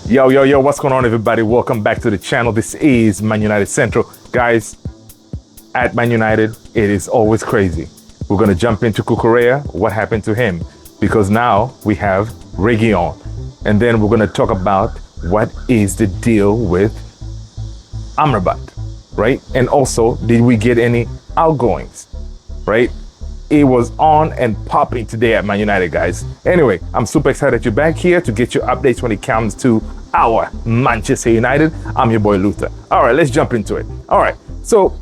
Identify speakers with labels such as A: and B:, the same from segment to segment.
A: Yo, what's going on, everybody? Welcome back to the channel. This is Man United Central. Guys, at Man United, it is always crazy. We're going to jump into Cucurella, what happened to him, because now we have Reguilon. And then we're going to talk about what is the deal with Amrabat, right? And also, did we get any outgoings, right? It was on and popping today at Man United, guys. Anyway, I'm super excited you're back here to get your updates when it comes to our Manchester United. I'm your boy Luther. All right, let's jump into it. All right, so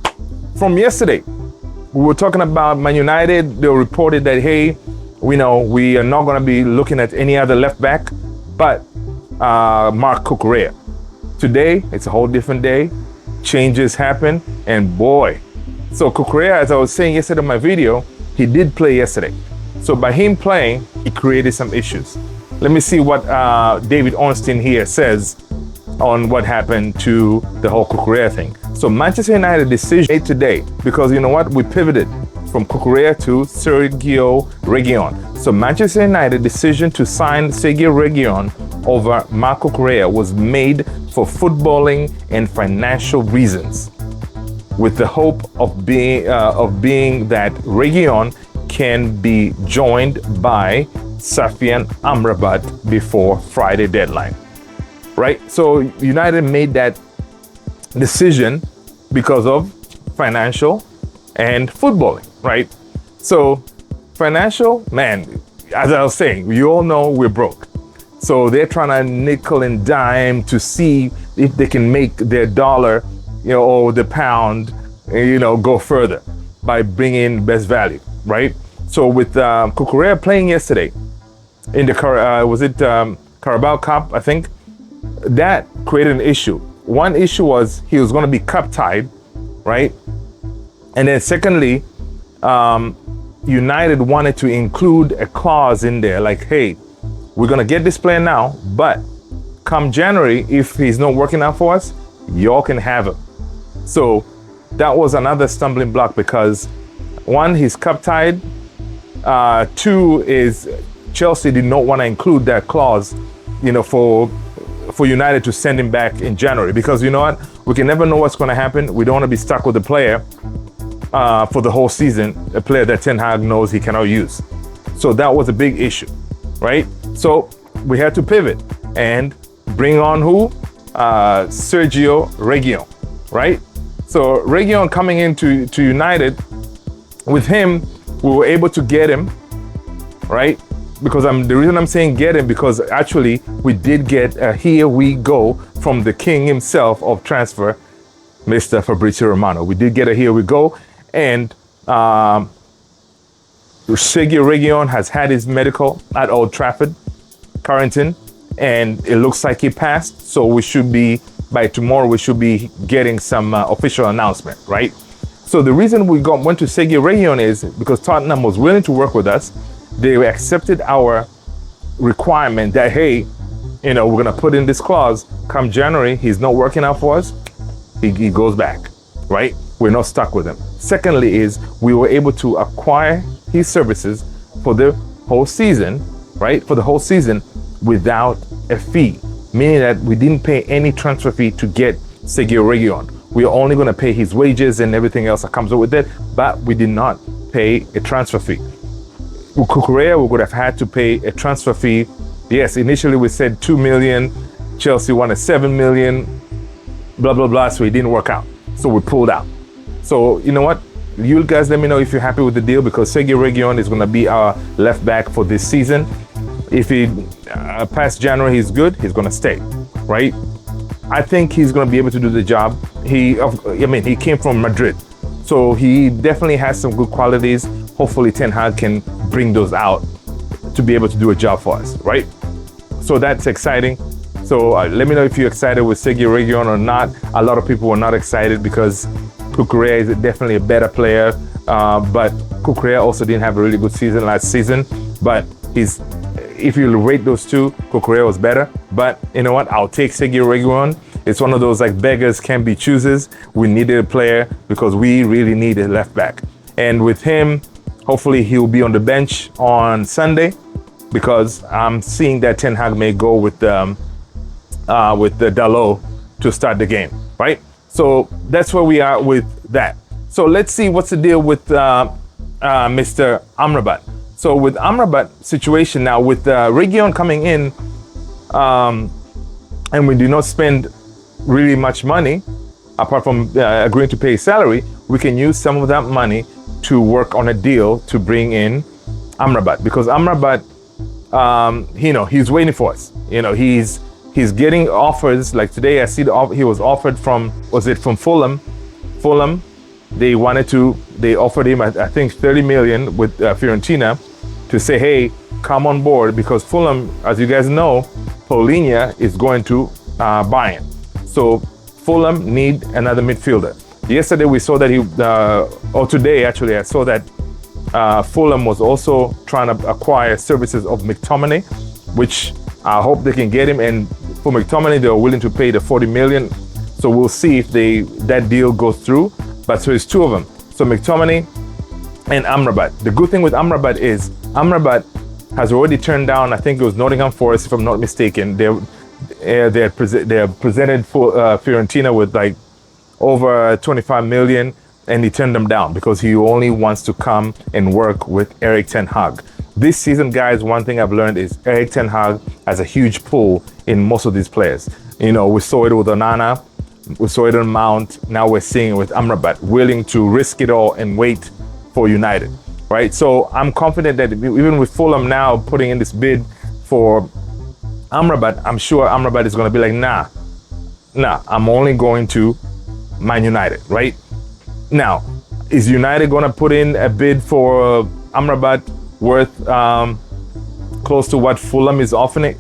A: from yesterday, we were talking about Man United. They reported that, hey, we know we are not going to be looking at any other left back but Marc Cucurella. Today, it's a whole different day. Changes happen, and boy. So Cucurella, as I was saying yesterday in my video, he did play yesterday. So by him playing, he created some issues. Let me see what David Ornstein here says on what happened to the whole Cucurella thing. So Manchester United decision made today, because you know what? We pivoted from Cucurella to Sergio Reguilon. So Manchester United decision to sign Sergio Reguilon over Marc Cucurella was made for footballing and financial reasons, with the hope of being that Reguilon can be joined by Safyan Amrabat before Friday deadline, right? So United made that decision because of financial and footballing, right? So financial, man, as I was saying, you all know we're broke. So they're trying to nickel and dime to see if they can make their dollar, or the pound, go further by bringing best value, right? So with Cucurella playing yesterday in the Carabao Cup, I think, that created an issue. One issue was he was going to be cup tied, right? And then secondly, United wanted to include a clause in there like, hey, we're going to get this player now, but come January, if he's not working out for us, y'all can have him. So that was another stumbling block because one, he's cup tied. Two is Chelsea did not want to include that clause, for United to send him back in January, because you know what? We can never know what's going to happen. We don't want to be stuck with a player for the whole season, a player that Ten Hag knows he cannot use. So that was a big issue, right? So we had to pivot and bring on who? Sergio Reguilon, right? So Reguilon coming into United, with him, we were able to get him, right? Because the reason I'm saying get him, because actually we did get a here we go from the king himself of transfer, Mr. Fabrizio Romano. We did get a here we go, and Sergio Reguilon has had his medical at Old Trafford, Carrington, and it looks like he passed. So we should be, by tomorrow, we should be getting some official announcement, right? So the reason we went to Sergio Reguilon is because Tottenham was willing to work with us. They accepted our requirement that, hey, we're going to put in this clause. Come January, he's not working out for us. He goes back, right? We're not stuck with him. Secondly is we were able to acquire his services for the whole season, right? For the whole season without a fee, meaning that we didn't pay any transfer fee to get Sergio Reguilon. We are only going to pay his wages and everything else that comes with it, but we did not pay a transfer fee. With Cucurella, we would have had to pay a transfer fee. Yes, initially we said 2 million. Chelsea wanted 7 million, blah, blah, blah. So it didn't work out. So we pulled out. So you know what? You guys let me know if you're happy with the deal, because Sergio Reguilon is going to be our left back for this season. If he past January he's good, he's going to stay, right? I think he's going to be able to do the job. He came from Madrid, so he definitely has some good qualities. Hopefully Ten Hag can bring those out to be able to do a job for us, right? So that's exciting. So let me know if you're excited with Sergio Reguilon or not. A lot of people were not excited because Cucurella is definitely a better player, but Cucurella also didn't have a really good season last season. But if you rate those two, Cucurella was better. But you know what? I'll take Sergio Reguilon. It's one of those like beggars can't be choosers. We needed a player because we really need a left back. And with him, hopefully he'll be on the bench on Sunday, because I'm seeing that Ten Hag may go with with the Dalot to start the game, right? So that's where we are with that. So let's see what's the deal with Mr. Amrabat. So with Amrabat situation now, with Reguilon coming in, and we do not spend really much money, apart from agreeing to pay his salary, we can use some of that money to work on a deal to bring in Amrabat, because Amrabat, he's waiting for us. He's getting offers. Like today, I see he was offered from Fulham? Fulham, they offered him, I think, 30 million with Fiorentina to say, hey, come on board, because Fulham, as you guys know, Paulinho is going to buy him. So Fulham need another midfielder. Yesterday we saw that today actually, I saw that Fulham was also trying to acquire services of McTominay, which I hope they can get him. And for McTominay, they're willing to pay the 40 million. So we'll see if that deal goes through. But so it's two of them. So McTominay and Amrabat. The good thing with Amrabat is Amrabat has already turned down, I think it was Nottingham Forest, if I'm not mistaken. They presented for Fiorentina with like over 25 million, and he turned them down because he only wants to come and work with Erik ten Hag. This season, guys, one thing I've learned is Erik ten Hag has a huge pull in most of these players. We saw it with Onana, we saw it on Mount, now we're seeing it with Amrabat, willing to risk it all and wait for United, right? So I'm confident that even with Fulham now putting in this bid for Amrabat, I'm sure Amrabat is going to be like, nah, I'm only going to Man United, right? Now, is United going to put in a bid for Amrabat worth close to what Fulham is offering?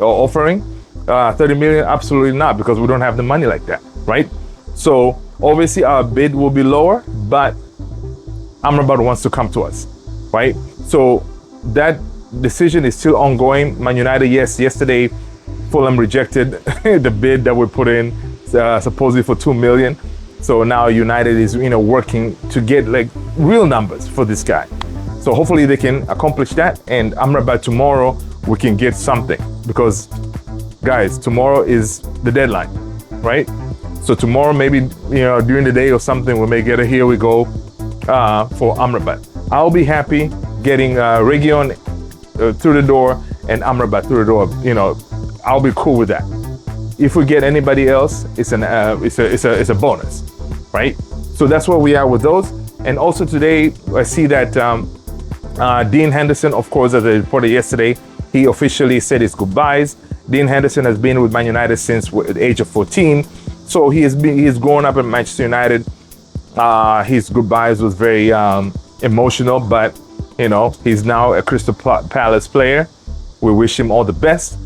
A: 30 million? Absolutely not, because we don't have the money like that, right? So obviously our bid will be lower, but Amrabat wants to come to us, right? So that decision is still ongoing. Man United, yes, yesterday Fulham rejected the bid that we put in supposedly for 2 million. So now United is working to get like real numbers for this guy. So hopefully they can accomplish that, and Amrabat tomorrow we can get something, because guys, tomorrow is the deadline, right? So tomorrow maybe during the day or something we may get a here we go for Amrabat. I'll be happy getting Reguilon through the door and Amrabat through the door. I'll be cool with that. If we get anybody else, it's a bonus, right? So that's where we are with those. And also today, I see that Dean Henderson, of course, as I reported yesterday, he officially said his goodbyes. Dean Henderson has been with Man United since the age of 14. So he's grown up in Manchester United. His goodbyes was very emotional, but he's now a Crystal Palace player. We wish him all the best.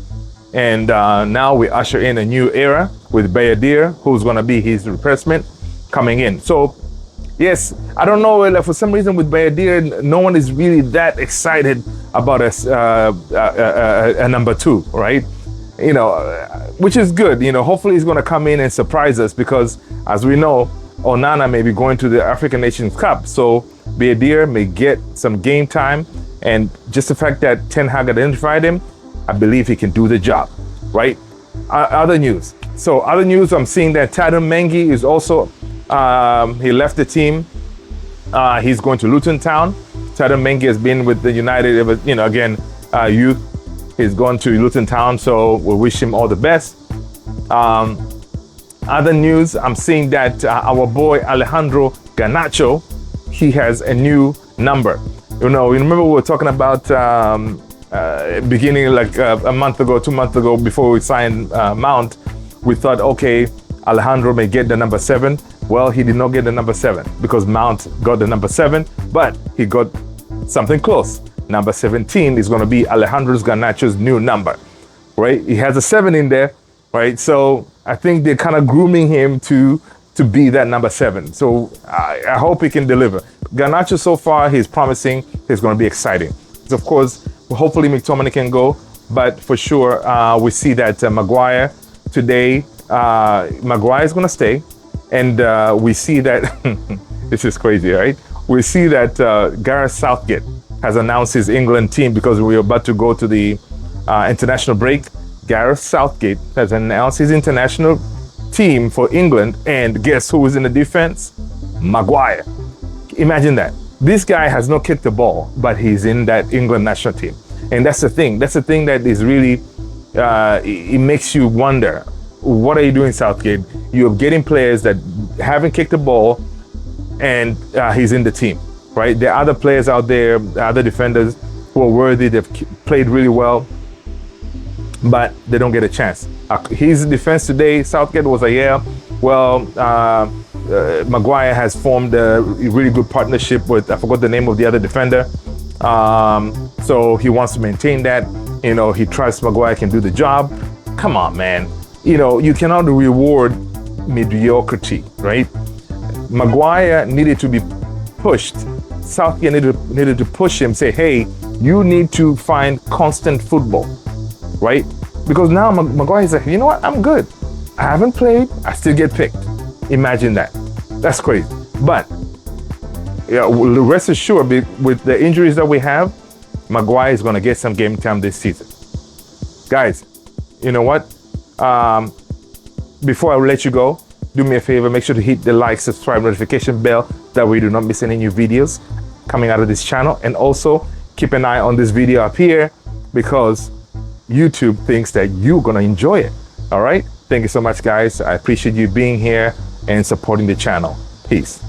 A: And now we usher in a new era with Bayadir, who's going to be his replacement coming in. So, yes, I don't know, for some reason with Bayadir, no one is really that excited about a number two, right? Which is good. Hopefully he's going to come in and surprise us, because as we know, Onana may be going to the African Nations Cup. So Bayadir may get some game time. And just the fact that Ten Hag identified him, I believe he can do the job, right? Other news. So other news, I'm seeing that Tadam Mengi is also, he left the team. He's going to Luton Town. Tadam Mengi has been with the United, youth. He's gone to Luton Town, so we wish him all the best. Other news, I'm seeing that our boy Alejandro Garnacho, he has a new number. Remember we were talking about beginning like a month ago, 2 months ago, before we signed Mount, we thought, okay, Alejandro may get the number 7. Well, he did not get the number 7 because Mount got the number 7, but he got something close. Number 17 is going to be Alejandro Garnacho's new number, right? He has a 7 in there, right? So I think they're kind of grooming him to be that number 7. So I hope he can deliver. Garnacho so far, he's promising. He's going to be exciting. So of course, hopefully McTominay can go, but for sure, we see that Maguire today, Maguire is going to stay. And we see that, this is crazy, right? We see that Gareth Southgate has announced his England team, because we're about to go to the international break. Gareth Southgate has announced his international team for England, and guess who is in the defense? Maguire. Imagine that. This guy has not kicked the ball, but he's in that England national team. And that's the thing. That's the thing that is really, it makes you wonder, what are you doing, Southgate? You're getting players that haven't kicked the ball, and he's in the team, right? There are other players out there, other defenders who are worthy. They've played really well, but they don't get a chance. His defense today, Southgate was like, yeah, well, Maguire has formed a really good partnership with, I forgot the name of the other defender. So he wants to maintain that. You know, he trusts Maguire can do the job. Come on, man. You know, you cannot reward mediocrity, right? Maguire needed to be pushed. Southgate needed to push him, say, hey, you need to find constant football, right? Because now Maguire's like, you know what, I'm good. I haven't played, I still get picked. Imagine that. That's crazy. But yeah, rest assured, with the injuries that we have, Maguire is going to get some game time this season. Guys, you know what? Before I let you go, do me a favor, make sure to hit the like, subscribe, notification bell, that way you do not miss any new videos coming out of this channel. And also keep an eye on this video up here, because YouTube thinks that you're gonna enjoy it. All right, thank you so much, guys. I appreciate you being here and supporting the channel. Peace.